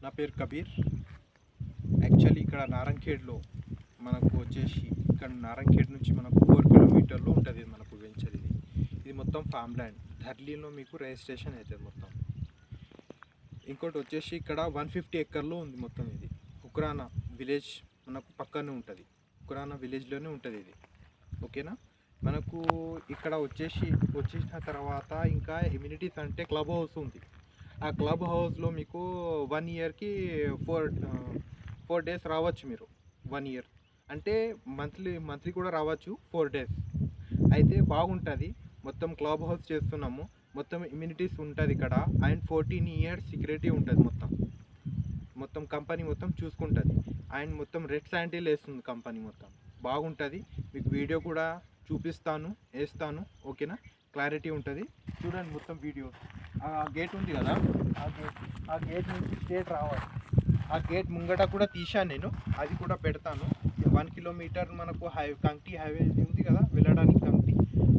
నా పేరు కబీర్. యాక్చువల్లీ ఇక్కడ నారంఖేడ్లో మనకు వచ్చేసి ఇక్కడ నారంఖేడ్ నుంచి మనకు 4 కిలోమీటర్లో ఉంటుంది మనకు వెంచర్. ఇది మొత్తం ఫామ్ ల్యాండ్. ధర్లీలో మీకు రిజిస్ట్రేషన్ అవుతుంది మొత్తం. ఇంకోటి వచ్చేసి ఇక్కడ 150 ఎకర్లో ఉంది మొత్తం. ఇది ఉక్రానా విలేజ్ మనకు పక్కనే ఉంటుంది. ఉక్రానా విలేజ్లోనే ఉంటుంది ఇది. ఓకేనా. మనకు ఇక్కడ వచ్చేసిన తర్వాత ఇంకా ఎమ్యూనిటీస్ అంటే క్లబ్ హౌస్ ఉంది. ఆ క్లబ్ హౌస్లో మీకు 1 ఇయర్కి 4 డేస్ రావచ్చు మీరు. 1 ఇయర్ అంటే మంత్లీ కూడా రావచ్చు 4 డేస్. అయితే బాగుంటుంది. మొత్తం క్లబ్ హౌస్ చేస్తున్నాము. మొత్తం ఇమ్యూనిటీస్ ఉంటుంది ఇక్కడ. అండ్ 14 ఇయర్స్ సెక్యూరిటీ ఉంటుంది. మొత్తం కంపెనీ మొత్తం చూసుకుంటుంది. అండ్ మొత్తం రెడ్ శాండిల్ వేస్తుంది కంపెనీ మొత్తం. బాగుంటుంది. మీకు వీడియో కూడా చూపిస్తాను, వేస్తాను. ఓకేనా. క్లారిటీ ఉంటుంది. చూడండి మొత్తం వీడియో. ఆ గేట్ ఉంది కదా, ఆ గేట్ నుంచి స్ట్రేట్ రావాలి. ఆ గేట్ ముంగట కూడా తీశాను నేను, అది కూడా పెడతాను. 1 కిలోమీటర్ మనకు కంకి హైవే ఉంది కదా వెళ్ళడానికి. కంకి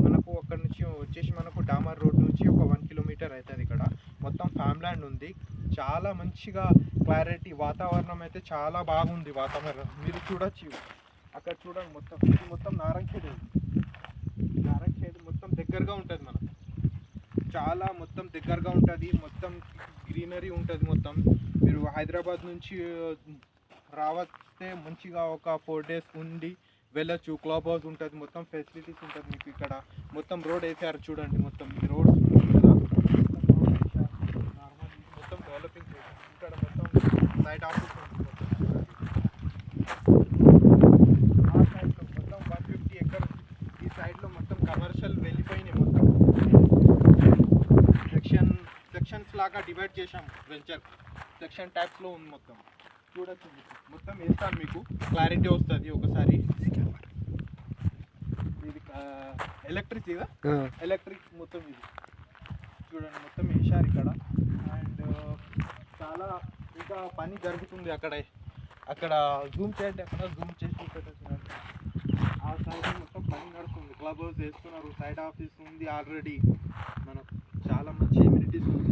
మనకు అక్కడ నుంచి వచ్చేసి మనకు డామర్ రోడ్ నుంచి ఒక 1 కిలోమీటర్ అవుతుంది. ఇక్కడ మొత్తం ఫామ్ ల్యాండ్ ఉంది. చాలా మంచిగా క్లారిటీ, వాతావరణం అయితే చాలా బాగుంది. వాతావరణం మీరు చూడొచ్చు. అక్కడ చూడండి మొత్తం. ఇది మొత్తం నారంఖేడ్ మొత్తం దగ్గరగా ఉంటుంది మనకు. చాలా మొత్తం దగ్గరగా ఉంటుంది. మొత్తం గ్రీనరీ ఉంటుంది మొత్తం. మీరు హైదరాబాద్ నుంచి రావస్తే మంచిగా ఒక 4 డేస్ ఉండి వెళ్ళొచ్చు. క్లబ్ హౌస్ ఉంటుంది. మొత్తం ఫెసిలిటీస్ ఉంటుంది మీకు. ఇక్కడ మొత్తం రోడ్ వేసారు చూడండి. మొత్తం ఈ రోడ్ కదా, మొత్తం డెవలపింగ్ చేశారు. ఇక్కడ మొత్తం సైట్ ఆఫీస్ ఉంది. ఆ సైడ్లో మొత్తం 150 ఎకర్స్. ఈ సైడ్లో మొత్తం కమర్షియల్ వెళ్ళిపోయినాయి. మొత్తం సెక్షన్స్ లాగా డివైడ్ చేశాం వెంచర్. సెక్షన్ టైప్స్లో ఉంది మొత్తం. చూడొచ్చు. మొత్తం వేస్తాను మీకు క్లారిటీ వస్తుంది ఒకసారి. ఇది ఎలక్ట్రిక్ మొత్తం. ఇది చూడండి మొత్తం వేసారు ఇక్కడ. అండ్ చాలా ఇంకా పని జరుగుతుంది అక్కడ జూమ్ చేయండి. అక్కడ జూమ్ చేసి చూడండి. ఆ సైడ్ మొత్తం పని నడుస్తుంది. క్లబ్ హౌస్ వేస్తున్నారు. సైడ్ ఆఫీస్ ఉంది ఆల్రెడీ. మనకు చాలా మంచి ఎమ్యూనిటీస్ ఉంది.